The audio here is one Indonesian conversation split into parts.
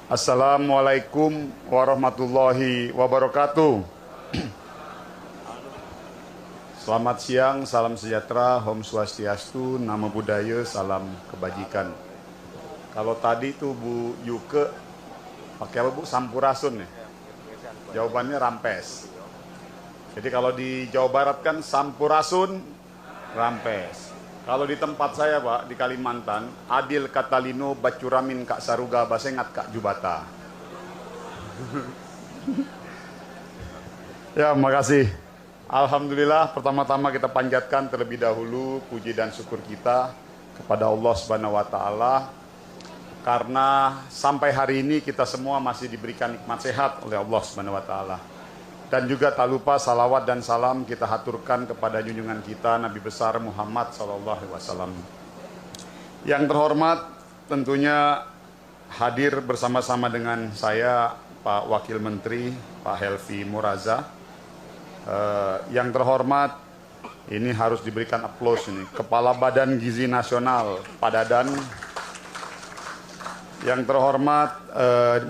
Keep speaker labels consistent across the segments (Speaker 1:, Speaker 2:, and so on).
Speaker 1: Assalamualaikum warahmatullahi wabarakatuh. Selamat siang, salam sejahtera, Om Swastiastu, Namo Buddhaya, salam kebajikan. Kalau tadi tuh Bu Yuke pakai apa Bu? Sampurasun ya? Jawabannya rampes. Jadi kalau di Jawa Barat kan Sampurasun, rampes. Kalau di tempat saya Pak, di Kalimantan, Adil Katalino Bacuramin Kak Saruga Basengat Kak Jubata. Ya, makasih. Alhamdulillah, pertama-tama kita panjatkan terlebih dahulu puji dan syukur kita kepada Allah Subhanahu wa taala karena sampai hari ini kita semua masih diberikan nikmat sehat oleh Allah Subhanahu wa taala. Dan juga tak lupa salawat dan salam kita haturkan kepada junjungan kita Nabi besar Muhammad SAW. Yang terhormat tentunya hadir bersama-sama dengan saya Pak Wakil Menteri Pak Helvi Muraza. Yang terhormat ini harus diberikan aplaus ini Kepala Badan Gizi Nasional Pak Dadan. Yang terhormat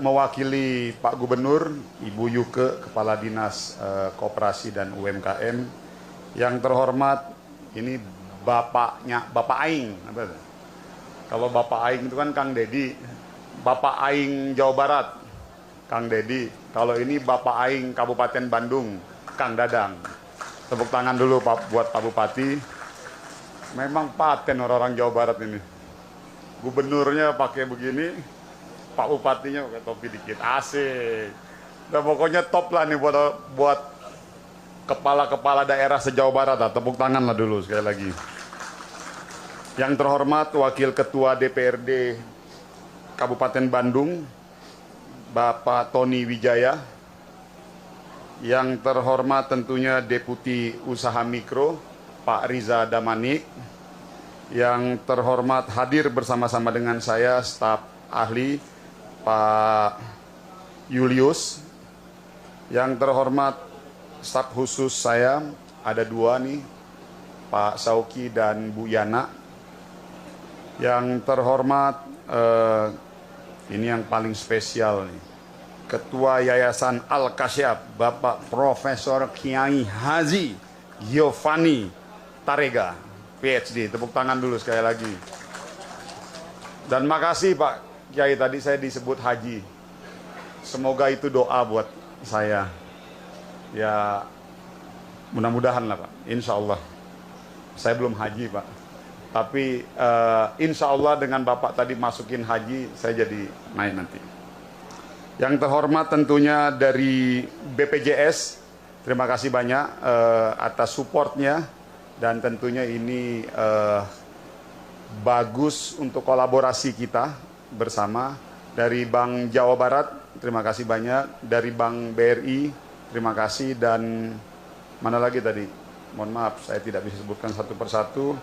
Speaker 1: mewakili Pak Gubernur, Ibu Yuke, Kepala Dinas Koperasi dan UMKM. Yang terhormat ini Bapak Aing. Apa itu? Kalau Bapak Aing itu kan Kang Dedi, Bapak Aing Jawa Barat, Kang Dedi. Kalau ini Bapak Aing Kabupaten Bandung, Kang Dadang. Tepuk tangan dulu Pak buat Pak Bupati. Memang paten orang-orang Jawa Barat ini. Gubernurnya pakai begini, Pak Bupatinya pakai topi dikit, asik. Nah, pokoknya top lah nih buat kepala-kepala daerah se-Jawa Barat lah. Tepuk tangan lah dulu sekali lagi. Yang terhormat Wakil Ketua DPRD Kabupaten Bandung, Bapak Tony Wijaya. Yang terhormat tentunya Deputi Usaha Mikro, Pak Riza Damanik. Yang terhormat hadir bersama-sama dengan saya staf ahli Pak Julius. Yang terhormat staf khusus saya ada dua nih, Pak Sauki dan Bu Yana. Yang terhormat ini yang paling spesial nih, Ketua Yayasan Al-Kasyaf Bapak Profesor Kiai Haji Giovanni Tarega PhD, tepuk tangan dulu sekali lagi. Dan makasih Pak Kiai, tadi saya disebut Haji. Semoga itu doa buat saya. Ya mudah-mudahan lah Pak, insya Allah. Saya belum haji Pak. Tapi insya Allah dengan Bapak tadi masukin haji, saya jadi naik nanti. Yang terhormat tentunya dari BPJS, terima kasih banyak atas supportnya. Dan tentunya ini bagus untuk kolaborasi kita bersama. Dari Bank Jawa Barat, terima kasih banyak. Dari Bank BRI, terima kasih. Dan mana lagi tadi? Mohon maaf, saya tidak bisa sebutkan satu persatu.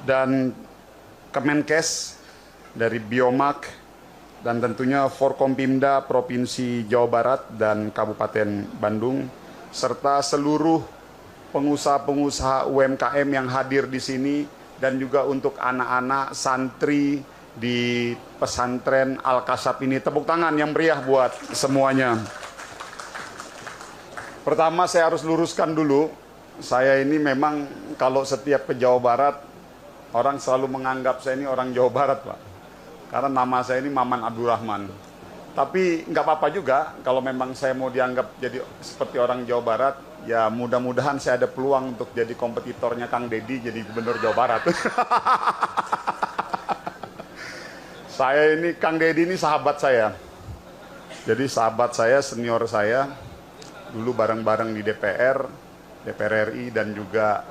Speaker 1: Dan Kemenkes, dari Biomark, dan tentunya Forkompimda Provinsi Jawa Barat dan Kabupaten Bandung, serta seluruh pengusaha-pengusaha UMKM yang hadir di sini, dan juga untuk anak-anak santri di pesantren Al-Kasyaf ini. Tepuk tangan yang meriah buat semuanya. Pertama saya harus luruskan dulu, saya ini memang kalau setiap ke Jawa Barat, orang selalu menganggap saya ini orang Jawa Barat Pak. Karena nama saya ini Maman Abdurrahman. Tapi nggak apa-apa juga kalau memang saya mau dianggap jadi seperti orang Jawa Barat. Ya mudah-mudahan saya ada peluang untuk jadi kompetitornya Kang Dedi jadi gubernur Jawa Barat. Saya ini, Kang Dedi ini sahabat saya. Jadi sahabat saya, senior saya. Dulu bareng-bareng di DPR RI, dan juga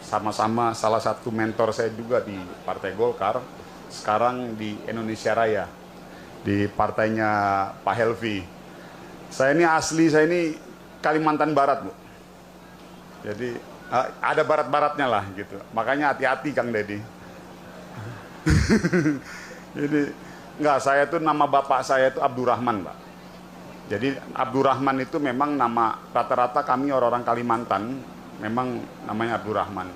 Speaker 1: sama-sama salah satu mentor saya juga di Partai Golkar. Sekarang di Indonesia Raya, di partainya Pak Helvi. Saya ini asli, saya ini Kalimantan Barat Bu. Jadi ada barat-baratnya lah gitu. Makanya hati-hati Kang Dedi. Jadi enggak, saya tuh nama bapak saya itu Abdurrahman Pak. Jadi Abdurrahman itu memang nama rata-rata kami orang-orang Kalimantan memang namanya Abdurrahman.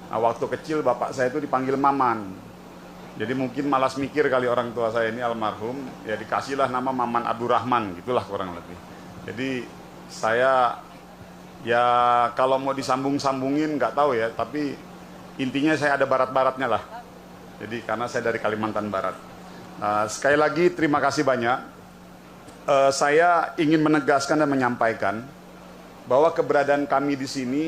Speaker 1: Nah, waktu kecil bapak saya itu dipanggil Maman. Jadi mungkin malas mikir kali orang tua saya ini almarhum, ya dikasihlah nama Maman Abdurrahman, gitulah kurang lebih. Jadi saya ya kalau mau disambung-sambungin nggak tahu ya, tapi intinya saya ada barat-baratnya lah. Jadi karena saya dari Kalimantan Barat. Sekali lagi terima kasih banyak. Saya ingin menegaskan dan menyampaikan bahwa keberadaan kami di sini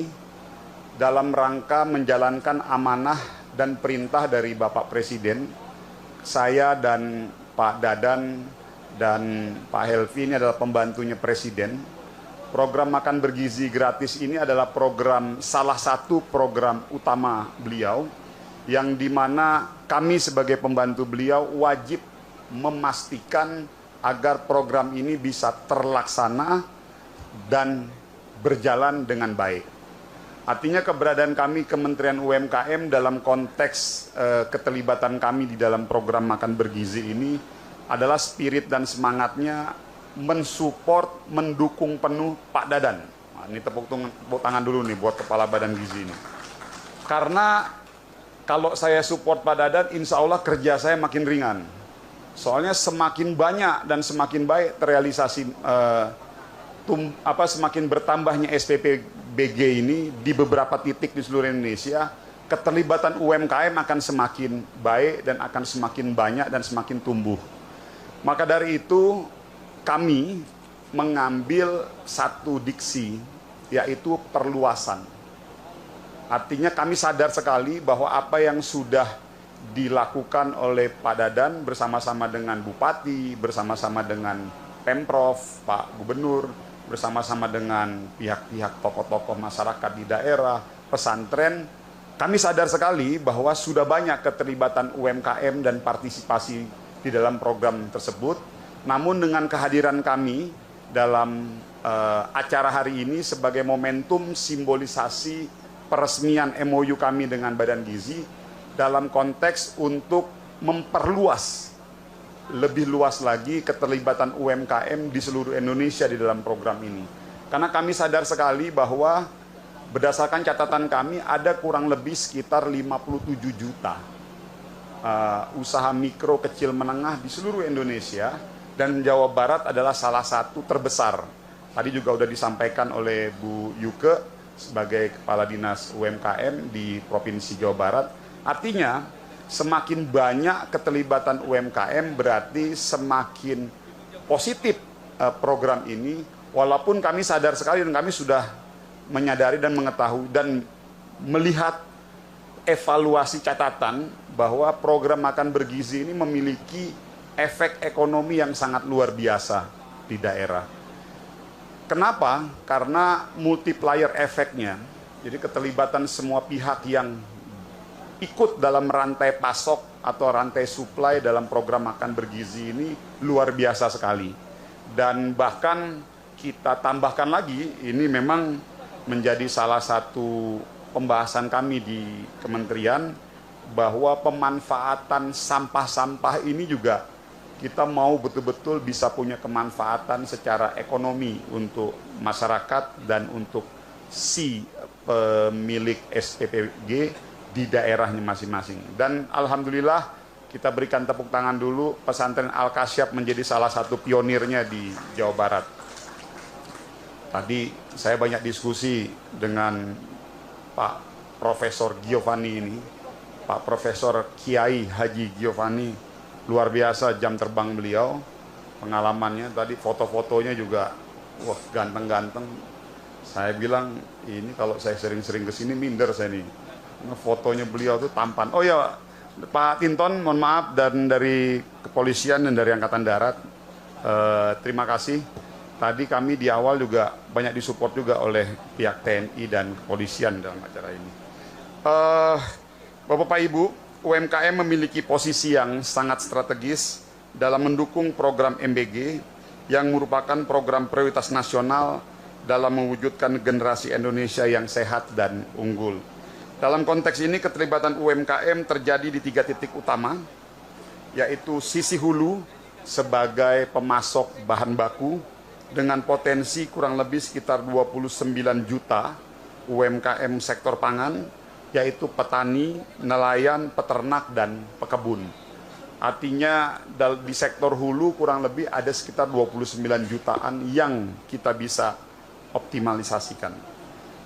Speaker 1: dalam rangka menjalankan amanah dan perintah dari Bapak Presiden. Saya dan Pak Dadan dan Pak Helvi ini adalah pembantunya Presiden. Program makan bergizi gratis ini adalah salah satu program utama beliau, yang dimana kami sebagai pembantu beliau wajib memastikan agar program ini bisa terlaksana dan berjalan dengan baik. Artinya keberadaan kami Kementerian UMKM dalam konteks keterlibatan kami di dalam program makan bergizi ini adalah spirit dan semangatnya mensupport, mendukung penuh Pak Dadan. Nah, ini tepuk tangan dulu nih buat Kepala Badan Gizi ini. Karena kalau saya support Pak Dadan, insya Allah kerja saya makin ringan. Soalnya semakin banyak dan semakin baik terrealisasi, semakin bertambahnya SPPBG ini di beberapa titik di seluruh Indonesia, keterlibatan UMKM akan semakin baik dan akan semakin banyak dan semakin tumbuh. Maka dari itu kami mengambil satu diksi, yaitu perluasan. Artinya kami sadar sekali bahwa apa yang sudah dilakukan oleh Pak Dadan bersama-sama dengan Bupati, bersama-sama dengan Pemprov, Pak Gubernur, bersama-sama dengan pihak-pihak tokoh-tokoh masyarakat di daerah, pesantren, kami sadar sekali bahwa sudah banyak keterlibatan UMKM dan partisipasi di dalam program tersebut. Namun dengan kehadiran kami dalam acara hari ini sebagai momentum simbolisasi peresmian MOU kami dengan Badan Gizi dalam konteks untuk memperluas lebih luas lagi keterlibatan UMKM di seluruh Indonesia di dalam program ini. Karena kami sadar sekali bahwa berdasarkan catatan kami ada kurang lebih sekitar 57 juta usaha mikro kecil menengah di seluruh Indonesia, dan Jawa Barat adalah salah satu terbesar. Tadi juga sudah disampaikan oleh Bu Yuke sebagai Kepala Dinas UMKM di Provinsi Jawa Barat. Artinya semakin banyak keterlibatan UMKM berarti semakin positif program ini, walaupun kami sadar sekali dan kami sudah menyadari dan mengetahui dan melihat evaluasi catatan bahwa program makan bergizi ini memiliki efek ekonomi yang sangat luar biasa di daerah. Kenapa? Karena multiplier efeknya. Jadi keterlibatan semua pihak yang ikut dalam rantai pasok atau rantai supply dalam program makan bergizi ini luar biasa sekali. Dan bahkan kita tambahkan lagi, ini memang menjadi salah satu pembahasan kami di kementerian, bahwa pemanfaatan sampah-sampah ini juga kita mau betul-betul bisa punya kemanfaatan secara ekonomi untuk masyarakat dan untuk si pemilik SPPG di daerahnya masing-masing. Dan alhamdulillah kita berikan tepuk tangan dulu, pesantren Al-Kasyaf menjadi salah satu pionirnya di Jawa Barat. Tadi saya banyak diskusi dengan Pak Profesor Giovanni ini, Pak Profesor Kiai Haji Giovanni. Luar biasa jam terbang beliau, pengalamannya tadi, foto-fotonya juga, wah ganteng-ganteng. Saya bilang, ini kalau saya sering-sering kesini minder saya nih. Fotonya beliau tuh tampan. Oh ya, Pak Tinton, mohon maaf, dan dari kepolisian dan dari Angkatan Darat, terima kasih. Tadi kami di awal juga banyak disupport juga oleh pihak TNI dan kepolisian dalam acara ini. Bapak Ibu, UMKM memiliki posisi yang sangat strategis dalam mendukung program MBG yang merupakan program prioritas nasional dalam mewujudkan generasi Indonesia yang sehat dan unggul. Dalam konteks ini keterlibatan UMKM terjadi di 3 titik utama, yaitu sisi hulu sebagai pemasok bahan baku dengan potensi kurang lebih sekitar 29 juta UMKM sektor pangan, yaitu petani, nelayan, peternak, dan pekebun. Artinya di sektor hulu kurang lebih ada sekitar 29 jutaan yang kita bisa optimalisasikan.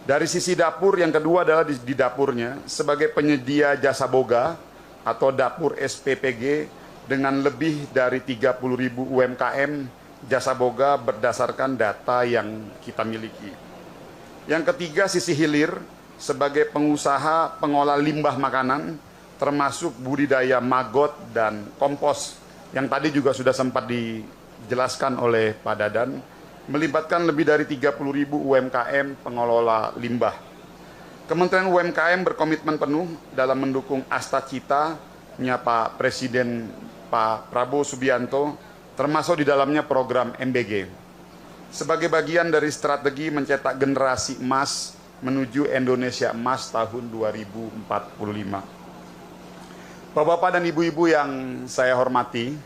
Speaker 1: Dari sisi dapur, yang kedua adalah di dapurnya sebagai penyedia jasa boga atau dapur SPPG dengan lebih dari 30.000 UMKM jasa boga berdasarkan data yang kita miliki. Yang ketiga, sisi hilir sebagai pengusaha pengolah limbah makanan termasuk budidaya maggot dan kompos yang tadi juga sudah sempat dijelaskan oleh Pak Dadan, melibatkan lebih dari 30.000 UMKM pengelola limbah. Kementerian UMKM berkomitmen penuh dalam mendukung Astacita-nya Pak Presiden Pak Prabowo Subianto, termasuk di dalamnya program MBG. Sebagai bagian dari strategi mencetak generasi emas menuju Indonesia Emas tahun 2045. Bapak-bapak dan ibu-ibu yang saya hormati,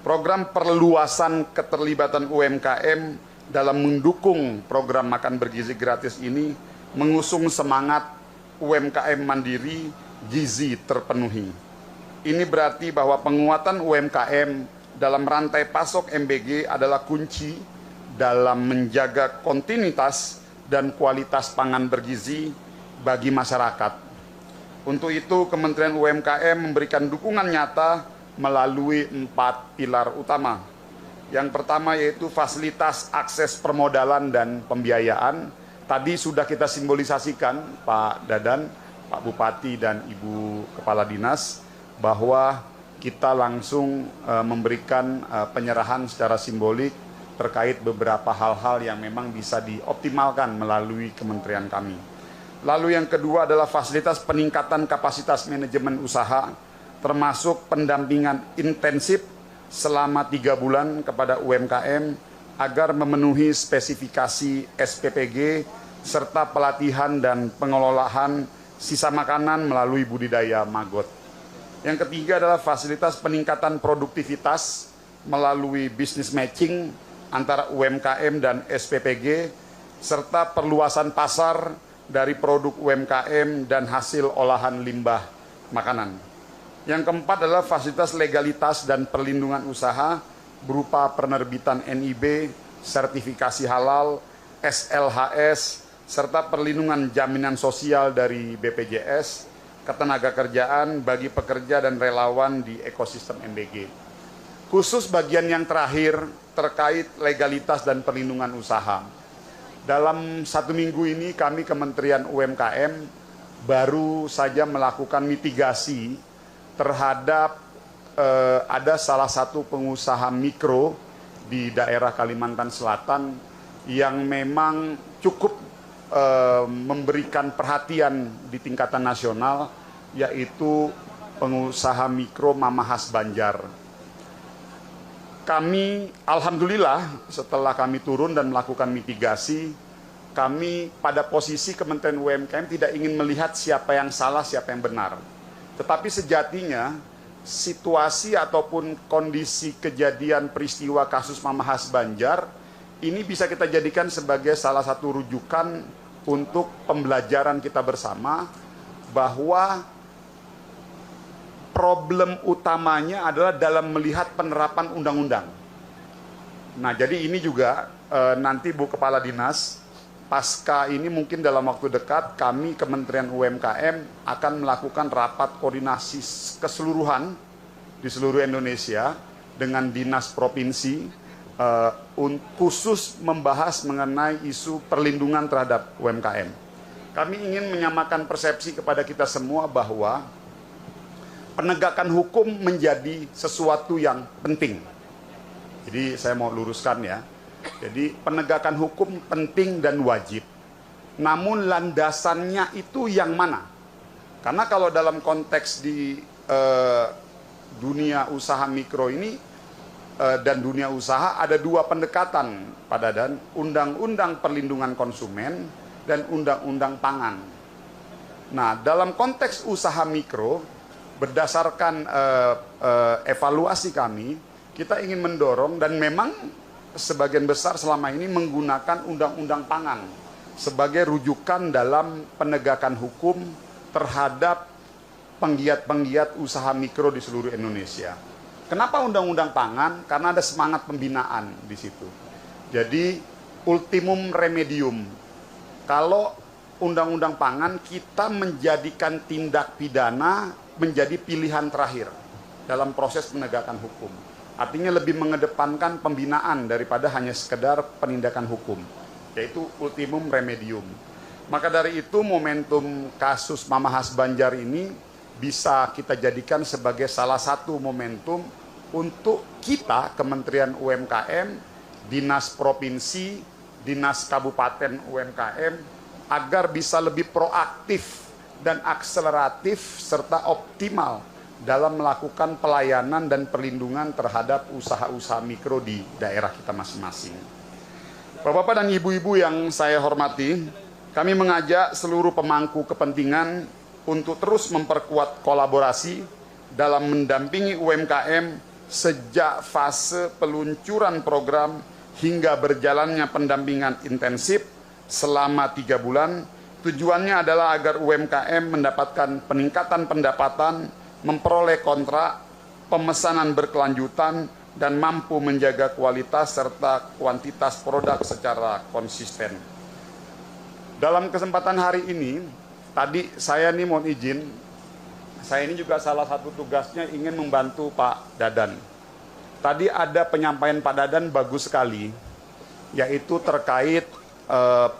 Speaker 1: program perluasan keterlibatan UMKM dalam mendukung program makan bergizi gratis ini mengusung semangat UMKM mandiri, gizi terpenuhi. Ini berarti bahwa penguatan UMKM dalam rantai pasok MBG adalah kunci dalam menjaga kontinuitas dan kualitas pangan bergizi bagi masyarakat. Untuk itu, Kementerian UMKM memberikan dukungan nyata melalui 4 pilar utama. Yang pertama yaitu fasilitas akses permodalan dan pembiayaan. Tadi sudah kita simbolisasikan, Pak Dadan, Pak Bupati, dan Ibu Kepala Dinas, bahwa kita langsung memberikan penyerahan secara simbolik terkait beberapa hal-hal yang memang bisa dioptimalkan melalui kementerian kami. Lalu yang kedua adalah fasilitas peningkatan kapasitas manajemen usaha, termasuk pendampingan intensif selama 3 bulan kepada UMKM agar memenuhi spesifikasi SPPG serta pelatihan dan pengelolaan sisa makanan melalui budidaya maggot. Yang ketiga adalah fasilitas peningkatan produktivitas melalui business matching antara UMKM dan SPPG, serta perluasan pasar dari produk UMKM dan hasil olahan limbah makanan. Yang keempat adalah fasilitas legalitas dan perlindungan usaha berupa penerbitan NIB, sertifikasi halal, SLHS, serta perlindungan jaminan sosial dari BPJS, ketenaga kerjaan bagi pekerja dan relawan di ekosistem MBG. Khusus bagian yang terakhir terkait legalitas dan perlindungan usaha. Dalam 1 minggu ini kami Kementerian UMKM baru saja melakukan mitigasi terhadap ada salah satu pengusaha mikro di daerah Kalimantan Selatan yang memang cukup memberikan perhatian di tingkatan nasional, yaitu pengusaha mikro Mamahas Banjar. Kami, alhamdulillah, setelah kami turun dan melakukan mitigasi, kami pada posisi Kementerian UMKM tidak ingin melihat siapa yang salah, siapa yang benar. Tetapi sejatinya, situasi ataupun kondisi kejadian peristiwa kasus Mamahas Banjar, ini bisa kita jadikan sebagai salah satu rujukan untuk pembelajaran kita bersama, bahwa problem utamanya adalah dalam melihat penerapan undang-undang. Nah, jadi ini juga nanti Bu Kepala Dinas, pasca ini mungkin dalam waktu dekat kami Kementerian UMKM akan melakukan rapat koordinasi keseluruhan di seluruh Indonesia dengan dinas provinsi khusus membahas mengenai isu perlindungan terhadap UMKM. Kami ingin menyamakan persepsi kepada kita semua bahwa penegakan hukum menjadi sesuatu yang penting. Jadi saya mau luruskan ya. Jadi penegakan hukum penting dan wajib. Namun landasannya itu yang mana? Karena kalau dalam konteks di dunia usaha mikro ini dan dunia usaha ada 2 pendekatan, Pak Dadan, Undang-Undang Perlindungan Konsumen dan Undang-Undang Pangan. Nah, dalam konteks usaha mikro, berdasarkan evaluasi kami, kita ingin mendorong dan memang sebagian besar selama ini menggunakan Undang-Undang Pangan sebagai rujukan dalam penegakan hukum terhadap penggiat-penggiat usaha mikro di seluruh Indonesia. Kenapa undang-undang pangan? Karena ada semangat pembinaan di situ. Jadi ultimum remedium. Kalau undang-undang pangan, kita menjadikan tindak pidana menjadi pilihan terakhir dalam proses penegakan hukum. Artinya lebih mengedepankan pembinaan daripada hanya sekedar penindakan hukum, yaitu ultimum remedium. Maka dari itu momentum kasus Mama Has Banjar ini bisa kita jadikan sebagai salah satu momentum untuk kita, Kementerian UMKM, Dinas Provinsi, Dinas Kabupaten UMKM, agar bisa lebih proaktif dan akseleratif serta optimal dalam melakukan pelayanan dan perlindungan terhadap usaha-usaha mikro di daerah kita masing-masing. Bapak-bapak dan ibu-ibu yang saya hormati, kami mengajak seluruh pemangku kepentingan untuk terus memperkuat kolaborasi dalam mendampingi UMKM sejak fase peluncuran program hingga berjalannya pendampingan intensif selama 3 bulan. Tujuannya adalah agar UMKM mendapatkan peningkatan pendapatan, memperoleh kontrak, pemesanan berkelanjutan, dan mampu menjaga kualitas serta kuantitas produk secara konsisten. Dalam kesempatan hari ini, tadi saya nih mohon izin, saya ini juga salah satu tugasnya ingin membantu Pak Dadan. Tadi ada penyampaian Pak Dadan bagus sekali, yaitu terkait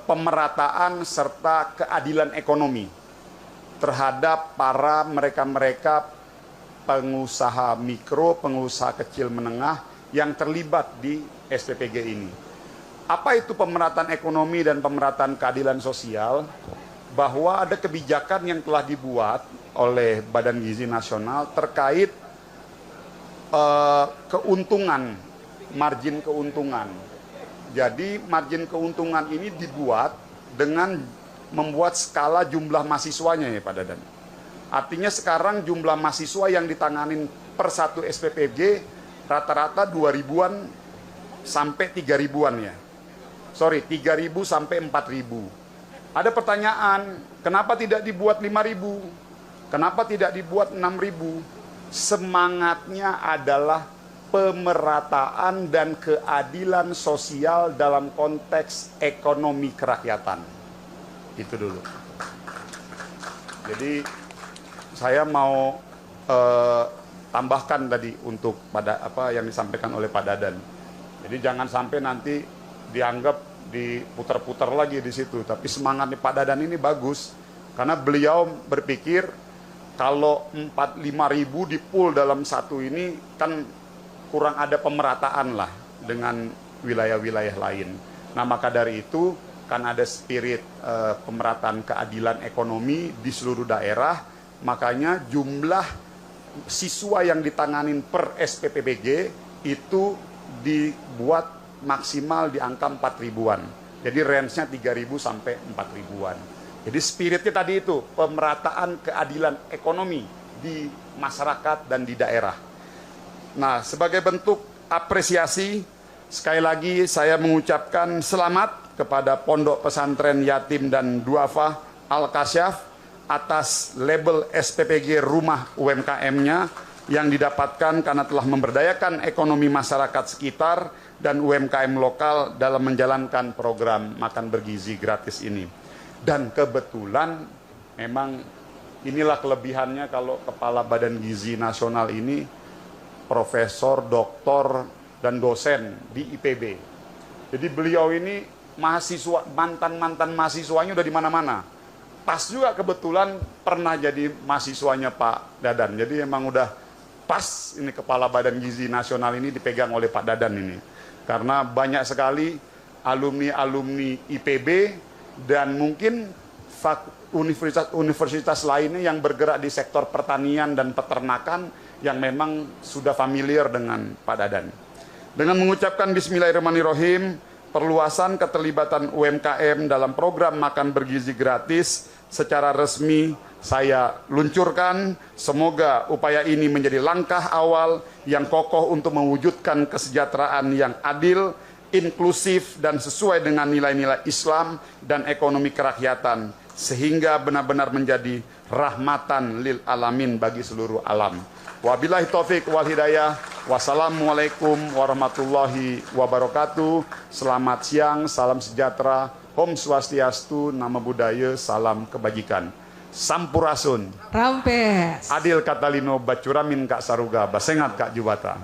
Speaker 1: pemerataan serta keadilan ekonomi terhadap para mereka-mereka pengusaha mikro, pengusaha kecil menengah yang terlibat di SPPG ini. Apa itu pemerataan ekonomi dan pemerataan keadilan sosial? Bahwa ada kebijakan yang telah dibuat oleh Badan Gizi Nasional terkait keuntungan, margin keuntungan. Jadi margin keuntungan ini dibuat dengan membuat skala jumlah mahasiswanya ya Pak Dadan. Artinya sekarang jumlah mahasiswa yang ditanganin per satu SPPG rata-rata 2.000-an sampai 3.000-an ya. Sorry, 3.000 sampai 4.000. Ada pertanyaan, kenapa tidak dibuat 5.000? Kenapa tidak dibuat 6.000? Semangatnya adalah pemerataan dan keadilan sosial dalam konteks ekonomi kerakyatan. Itu dulu. Jadi saya mau tambahkan tadi untuk pada apa yang disampaikan oleh Pak Dadan. Jadi jangan sampai nanti dianggap diputar-putar lagi di situ. Tapi semangatnya Pak Dadan ini bagus karena beliau berpikir kalau 4-5 ribu dipul dalam satu ini kan kurang ada pemerataan lah dengan wilayah-wilayah lain. Nah maka dari itu kan ada spirit pemerataan keadilan ekonomi di seluruh daerah, makanya jumlah siswa yang ditanganin per SPPBG itu dibuat maksimal di angka 4.000-an. Jadi range-nya 3.000 sampai 4.000-an. Jadi spiritnya tadi itu, pemerataan keadilan ekonomi di masyarakat dan di daerah. Nah, sebagai bentuk apresiasi, sekali lagi saya mengucapkan selamat kepada Pondok Pesantren Yatim dan Duafa Al-Kasyaf atas label SPPG Rumah UMKM-nya yang didapatkan karena telah memberdayakan ekonomi masyarakat sekitar dan UMKM lokal dalam menjalankan program makan bergizi gratis ini. Dan kebetulan memang inilah kelebihannya kalau Kepala Badan Gizi Nasional ini profesor, doktor, dan dosen di IPB. Jadi beliau ini mahasiswa, mantan-mantan mahasiswanya udah di mana-mana. Pas juga kebetulan pernah jadi mahasiswanya Pak Dadan. Jadi emang udah pas ini Kepala Badan Gizi Nasional ini dipegang oleh Pak Dadan ini. Karena banyak sekali alumni-alumni IPB dan mungkin universitas-universitas lainnya yang bergerak di sektor pertanian dan peternakan yang memang sudah familiar dengan Pak Dadan. Dengan mengucapkan Bismillahirrahmanirrahim, perluasan keterlibatan UMKM dalam program makan bergizi gratis secara resmi saya luncurkan. Semoga upaya ini menjadi langkah awal yang kokoh untuk mewujudkan kesejahteraan yang adil, inklusif, dan sesuai dengan nilai-nilai Islam dan ekonomi kerakyatan, sehingga benar-benar menjadi rahmatan lil alamin bagi seluruh alam. Wabillahi taufik wal hidayah. Wassalamualaikum warahmatullahi wabarakatuh. Selamat siang, salam sejahtera, Om Swastiastu, Namo Buddhaya, salam kebajikan. Sampurasun.
Speaker 2: Rampes.
Speaker 1: Adil Katalino Bacuramin Kak Saruga, Basengat Kak Jubata.